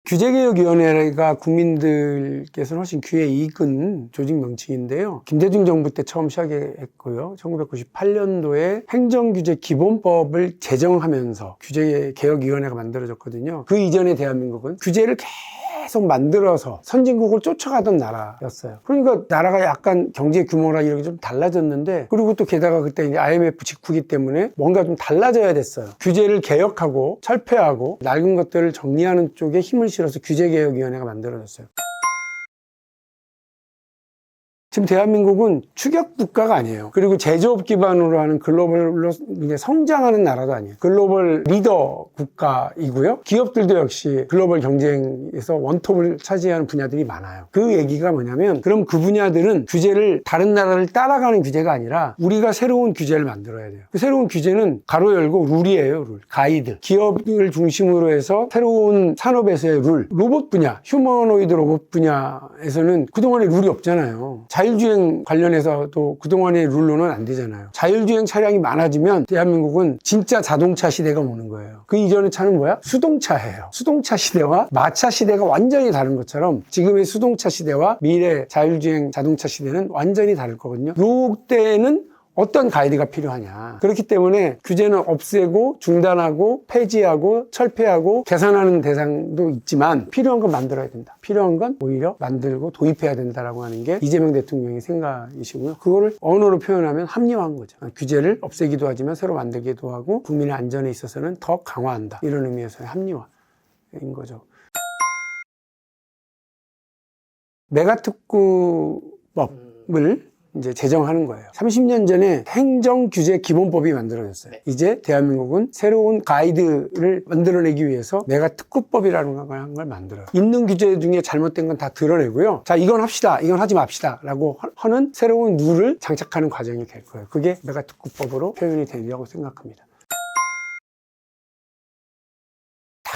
규제개혁위원회가 국민들께서는 훨씬 귀에 익은 조직 명칭인데요. 김대중 정부 때 처음 시작했고요. 1998년도에 행정규제기본법을 제정하면서 규제개혁위원회가 만들어졌거든요. 그 이전에 대한민국은 규제를 계속 만들어서 선진국을 쫓아가던 나라였어요. 그러니까 나라가 약간 경제 규모나 이런 게 좀 달라졌는데, 그리고 또 게다가 그때 이제 IMF 직후기 때문에 뭔가 좀 달라져야 됐어요. 규제를 개혁하고 철폐하고 낡은 것들을 정리하는 쪽에 힘을 실어서 규제개혁위원회가 만들어졌어요. 지금 대한민국은 추격 국가가 아니에요. 그리고 제조업 기반으로 하는 글로벌로 성장하는 나라도 아니에요. 글로벌 리더 국가이고요. 기업들도 역시 글로벌 경쟁에서 원톱을 차지하는 분야들이 많아요. 그 얘기가 뭐냐면, 그럼 그 분야들은 규제를 다른 나라를 따라가는 규제가 아니라 우리가 새로운 규제를 만들어야 돼요. 그 새로운 규제는 가로 열고 룰이에요. 룰, 가이드. 기업을 중심으로 해서 새로운 산업에서의 룰. 로봇 분야, 휴머노이드 로봇 분야에서는 그동안에 룰이 없잖아요. 자율주행 관련해서도 그동안의 룰로는 안 되잖아요. 자율주행 차량이 많아지면 대한민국은 진짜 자동차 시대가 오는 거예요. 그 이전의 차는 뭐야? 수동차예요. 수동차 시대와 마차 시대가 완전히 다른 것처럼 지금의 수동차 시대와 미래 자율주행 자동차 시대는 완전히 다를 거거든요. 요때는 어떤 가이드가 필요하냐. 그렇기 때문에 규제는 없애고 중단하고 폐지하고 철폐하고 개선하는 대상도 있지만 필요한 건 만들어야 된다. 필요한 건 오히려 만들고 도입해야 된다라고 하는 게 이재명 대통령의 생각이시고요. 그거를 언어로 표현하면 합리화한 거죠. 규제를 없애기도 하지만 새로 만들기도 하고 국민의 안전에 있어서는 더 강화한다. 이런 의미에서의 합리화인 거죠. 메가특구법을 이제 제정하는 거예요. 30년 전에 행정규제기본법이 만들어졌어요. 이제 대한민국은 새로운 가이드를 만들어내기 위해서 메가특구법이라는 걸 만들어요. 있는 규제 중에 잘못된 건 다 드러내고요. 자, 이건 합시다, 이건 하지 맙시다 라고 하는 새로운 룰을 장착하는 과정이 될 거예요. 그게 메가특구법으로 표현이 되리라고 생각합니다.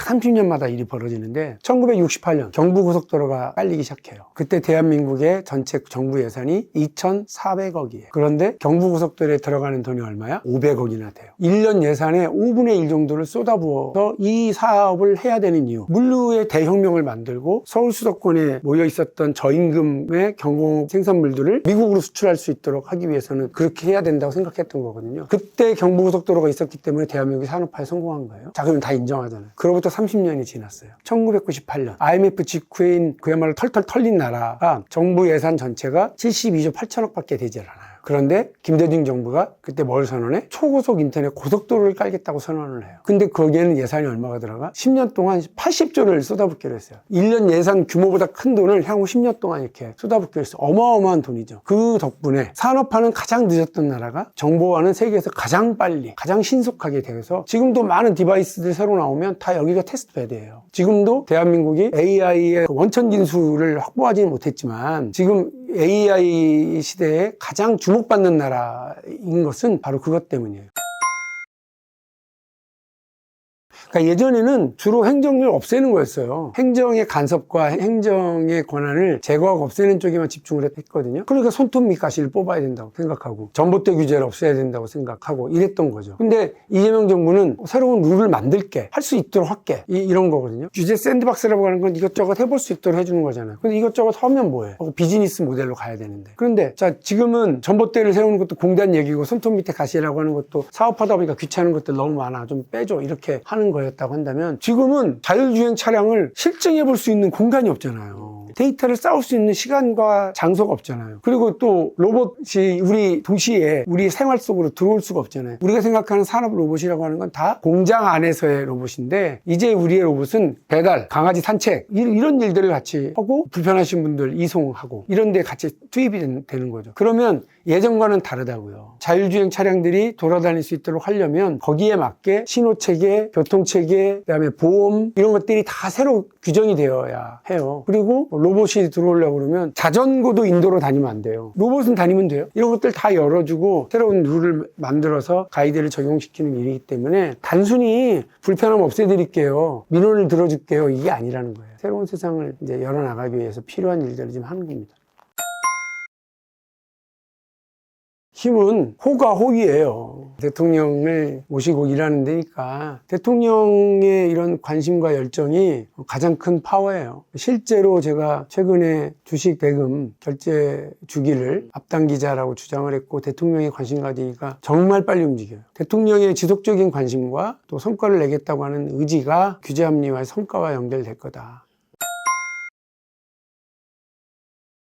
30년마다 일이 벌어지는데 1968년 경부고속도로가 깔리기 시작해요. 그때 대한민국의 전체 정부 예산이 2,400억이에요. 그런데 경부고속도로에 들어가는 돈이 얼마야? 500억이나 돼요. 1년 예산의 5분의 1 정도를 쏟아부어서 이 사업을 해야 되는 이유, 물류의 대혁명을 만들고 서울 수도권에 모여 있었던 저임금의 경공 생산물들을 미국으로 수출할 수 있도록 하기 위해서는 그렇게 해야 된다고 생각했던 거거든요. 그때 경부고속도로가 있었기 때문에 대한민국이 산업화에 성공한 거예요. 자, 그럼 다 인정하잖아요. 그로부터 30년이 지났어요. 1998년 IMF 직후인 그야말로 털털 털린 나라가 정부 예산 전체가 72조 8천억 밖에 되질 않아요. 그런데 김대중 정부가 그때 뭘 선언해? 초고속 인터넷 고속도로를 깔겠다고 선언을 해요. 근데 거기에는 예산이 얼마가 들어가? 10년 동안 80조를 쏟아붓기로 했어요. 1년 예산 규모보다 큰 돈을 향후 10년 동안 이렇게 쏟아붓기로 했어요. 어마어마한 돈이죠. 그 덕분에 산업화는 가장 늦었던 나라가 정보화는 세계에서 가장 빨리, 가장 신속하게 되어서 지금도 많은 디바이스들이 새로 나오면 다 여기가 테스트베드예요. 지금도 대한민국이 AI의 원천진수를 확보하지는 못했지만 지금 AI 시대에 가장 주목받는 나라인 것은 바로 그것 때문이에요. 그러니까 예전에는 주로 행정을 없애는 거였어요. 행정의 간섭과 행정의 권한을 제거하고 없애는 쪽에만 집중을 했거든요. 그러니까 손톱 밑 가시를 뽑아야 된다고 생각하고 전봇대 규제를 없애야 된다고 생각하고 이랬던 거죠. 근데 이재명 정부는 새로운 룰을 만들게, 할 수 있도록 할게, 이런 거거든요. 규제 샌드박스라고 하는 건 이것저것 해볼 수 있도록 해주는 거잖아요. 근데 이것저것 하면 뭐해? 비즈니스 모델로 가야 되는데. 그런데 자, 지금은 전봇대를 세우는 것도 공단 얘기고 손톱 밑에 가시라고 하는 것도 사업하다 보니까 귀찮은 것들 너무 많아, 좀 빼줘, 이렇게 하는 거였다고 한다면, 지금은 자율주행 차량을 실증해 볼 수 있는 공간이 없잖아요. 데이터를 쌓을 수 있는 시간과 장소가 없잖아요. 그리고 또 로봇이 우리 도시에 우리 생활 속으로 들어올 수가 없잖아요. 우리가 생각하는 산업 로봇이라고 하는 건 다 공장 안에서의 로봇인데, 이제 우리의 로봇은 배달, 강아지 산책 이런 일들을 같이 하고 불편하신 분들 이송하고 이런 데 같이 투입이 되는 거죠. 그러면 예전과는 다르다고요. 자율주행 차량들이 돌아다닐 수 있도록 하려면 거기에 맞게 신호체계, 교통체계, 그다음에 보험 이런 것들이 다 새로 규정이 되어야 해요. 그리고 로봇이 들어오려고 그러면 자전거도 인도로 다니면 안 돼요. 로봇은 다니면 돼요. 이런 것들 다 열어주고 새로운 룰을 만들어서 가이드를 적용시키는 일이기 때문에 단순히 불편함 없애드릴게요, 민원을 들어줄게요, 이게 아니라는 거예요. 새로운 세상을 이제 열어나가기 위해서 필요한 일들을 지금 하는 겁니다. 힘은 호가 호위예요. 대통령을 모시고 일하는 데니까 대통령의 이런 관심과 열정이 가장 큰 파워예요. 실제로 제가 최근에 주식 대금 결제 주기를 앞당기자라고 주장을 했고 대통령의 관심 가지기가 정말 빨리 움직여요. 대통령의 지속적인 관심과 또 성과를 내겠다고 하는 의지가 규제 합리화의 성과와 연결될 거다.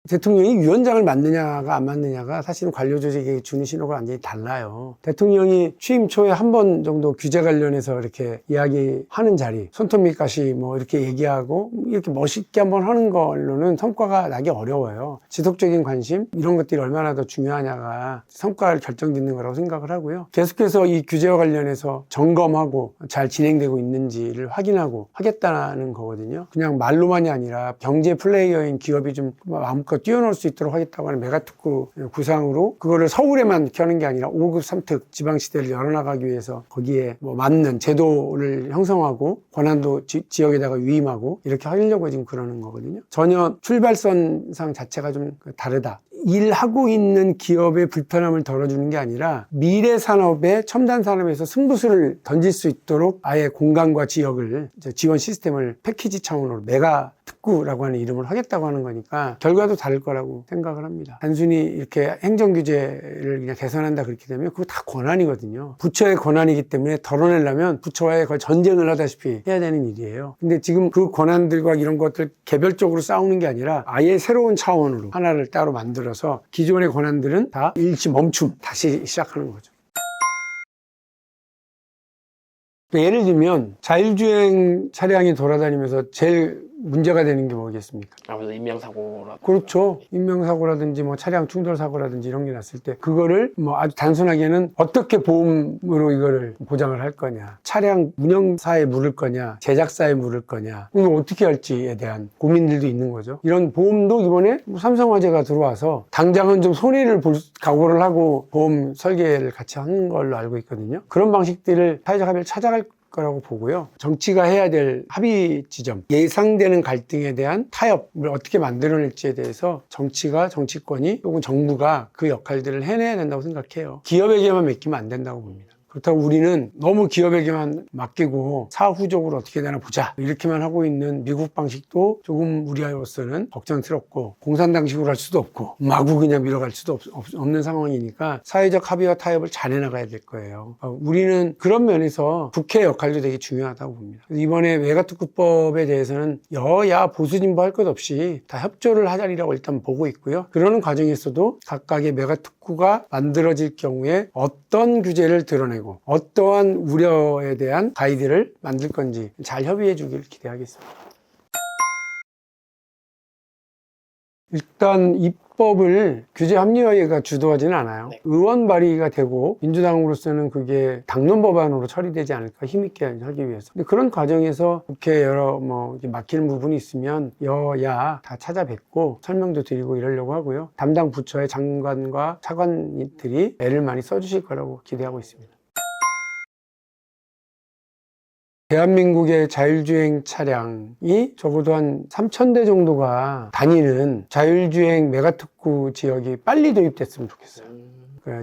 대통령이 위원장을 맡느냐가 안 맡느냐가 사실은 관료 조직에게 주는 신호가 완전히 달라요. 대통령이 취임 초에 한 번 정도 규제 관련해서 이렇게 이야기하는 자리, 손톱 밑가시 뭐 이렇게 얘기하고 이렇게 멋있게 한번 하는 걸로는 성과가 나기 어려워요. 지속적인 관심 이런 것들이 얼마나 더 중요하냐가 성과를 결정짓는 거라고 생각을 하고요. 계속해서 이 규제와 관련해서 점검하고 잘 진행되고 있는지를 확인하고 하겠다는 거거든요. 그냥 말로만이 아니라 경제 플레이어인 기업이 좀 마음껏 뛰어놀 수 있도록 하겠다고 하는 메가특구 구상으로 그거를 서울에만 켜는 게 아니라 5급 3특 지방시대를 열어나가기 위해서 거기에 뭐 맞는 제도를 형성하고 권한도 지역에다가 위임하고 이렇게 하려고 지금 그러는 거거든요. 전혀 출발선상 자체가 좀 다르다. 일하고 있는 기업의 불편함을 덜어주는 게 아니라 미래 산업의 첨단 산업에서 승부수를 던질 수 있도록 아예 공간과 지역을 지원 시스템을 패키지 차원으로 메가 특구라고 하는 이름을 하겠다고 하는 거니까 결과도 다를 거라고 생각을 합니다. 단순히 이렇게 행정규제를 그냥 개선한다 그렇게 되면 그거 다 권한이거든요. 부처의 권한이기 때문에 덜어내려면 부처와의 거의 전쟁을 하다시피 해야 되는 일이에요. 근데 지금 그 권한들과 이런 것들 개별적으로 싸우는 게 아니라 아예 새로운 차원으로 하나를 따로 만들어서 기존의 권한들은 다 일시 멈춤 다시 시작하는 거죠. 예를 들면 자율주행 차량이 돌아다니면서 제일 문제가 되는 게 뭐겠습니까? 아무래도 인명사고라. 그렇죠. 인명사고라든지 뭐 차량 충돌사고라든지 이런 게 났을 때 그거를 뭐 아주 단순하게는 어떻게 보험으로 이거를 보장을 할 거냐, 차량 운영사에 물을 거냐, 제작사에 물을 거냐, 이걸 어떻게 할지에 대한 고민들도 있는 거죠. 이런 보험도 이번에 삼성화재가 들어와서 당장은 좀 손해를 볼 각오를 하고 보험 설계를 같이 하는 걸로 알고 있거든요. 그런 방식들을 사회적 합의를 찾아갈 거라고 보고요. 정치가 해야 될 합의 지점, 예상되는 갈등에 대한 타협을 어떻게 만들어낼지에 대해서 정치권이 혹은 정부가 그 역할들을 해내야 된다고 생각해요. 기업에게만 맡기면 안 된다고 봅니다. 그렇다고 우리는 너무 기업에게만 맡기고 사후적으로 어떻게 되나 보자 이렇게만 하고 있는 미국 방식도 조금 우리로서는 걱정스럽고 공산당식으로 할 수도 없고 마구 그냥 밀어갈 수도 없는 상황이니까 사회적 합의와 타협을 잘 해나가야 될 거예요. 우리는 그런 면에서 국회 역할도 되게 중요하다고 봅니다. 이번에 외가특구법에 대해서는 여야 보수진보 할 것 없이 다 협조를 하자리라고 일단 보고 있고요. 그러는 과정에서도 각각의 메가특구가 만들어질 경우에 어떤 규제를 드러내고 어떠한 우려에 대한 가이드를 만들 건지 잘 협의해 주길 기대하겠습니다. 일단 입법을 규제 합리화가 주도하지는 않아요. 네. 의원 발의가 되고 민주당으로서는 그게 당론 법안으로 처리되지 않을까 힘있게 하기 위해서. 근데 그런 과정에서 국회에 여러 막히는 부분이 있으면 여야 다 찾아뵙고 설명도 드리고 이러려고 하고요. 담당 부처의 장관과 차관들이 애를 많이 써주실 거라고 기대하고 있습니다. 대한민국의 자율주행 차량이 적어도 한 3,000대 정도가 다니는 자율주행 메가특구 지역이 빨리 도입됐으면 좋겠어요.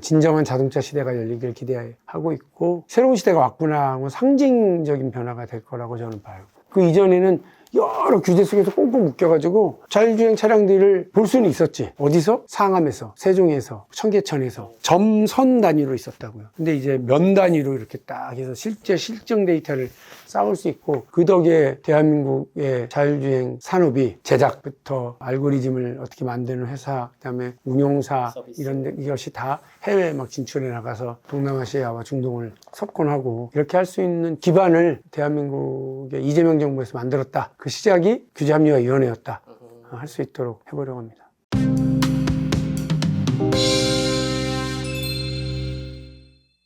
진정한 자동차 시대가 열리길 기대하고 있고 새로운 시대가 왔구나 하고 상징적인 변화가 될 거라고 저는 봐요. 그 이전에는 여러 규제 속에서 꽁꽁 묶여가지고 자율주행 차량들을 볼 수는 있었지. 어디서? 상암에서, 세종에서, 청계천에서 점선 단위로 있었다고요. 근데 이제 면 단위로 이렇게 딱 해서 실제 실증 데이터를 쌓을 수 있고 그 덕에 대한민국의 자율주행 산업이 제작부터 알고리즘을 어떻게 만드는 회사, 그다음에 운용사 서비스. 이것이 다 해외에 막 진출해 나가서 동남아시아와 중동을 석권하고 이렇게 할 수 있는 기반을 대한민국의 이재명 정부에서 만들었다. 그 시작이 규제합리화위원회였다. 할 수 있도록 해보려고 합니다.